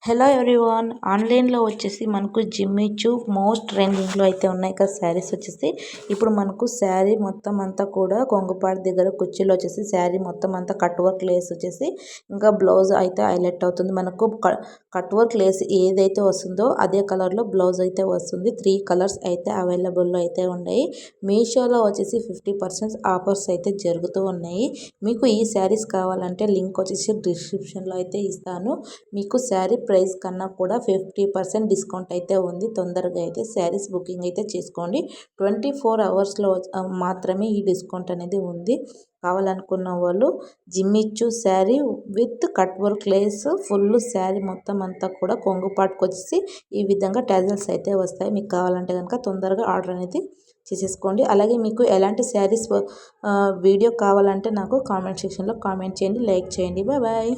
Hello everyone, ఆన్లైన్లో వచ్చేసి మనకు జిమ్మిచూ మోస్ట్ ట్రెండింగ్లో అయితే ఉన్నాయి కదా శారీస్ వచ్చేసి. ఇప్పుడు మనకు శారీ మొత్తం అంతా కూడా కొంగుపాటు దగ్గర కుర్చీలో వచ్చేసి శారీ మొత్తం అంతా కట్ వర్క్ లేస్ వచ్చేసి ఇంకా బ్లౌజ్ అయితే హైలైట్ అవుతుంది. మనకు కట్ వర్క్ లేస్ ఏదైతే వస్తుందో అదే కలర్లో బ్లౌజ్ అయితే వస్తుంది. 3 కలర్స్ అయితే అవైలబుల్లో అయితే ఉన్నాయి. మీషోలో వచ్చేసి 50% ఆఫర్స్ అయితే జరుగుతూ ఉన్నాయి. మీకు ఈ శారీస్ కావాలంటే లింక్ వచ్చేసి డిస్క్రిప్షన్లో అయితే ఇస్తాను. మీకు శారీ ప్రైస్ కన్నా కూడా 50% డిస్కౌంట్ అయితే ఉంది. తొందరగా అయితే శారీస్ బుకింగ్ అయితే చేసుకోండి. 24 అవర్స్లో మాత్రమే ఈ డిస్కౌంట్ అనేది ఉంది. కావాలనుకున్న వాళ్ళు Jimmy Choo sari with cut work lace full sari మొత్తం అంతా కూడా కొంగుపాటుకు వచ్చేసి ఈ విధంగా టజల్స్ అయితే వస్తాయి. మీకు కావాలంటే కనుక తొందరగా ఆర్డర్ అనేది చేసేసుకోండి. అలాగే మీకు ఎలాంటి శారీస్ వీడియో కావాలంటే నాకు కామెంట్ సెక్షన్లో కామెంట్ చేయండి, లైక్ చేయండి. Bye bye.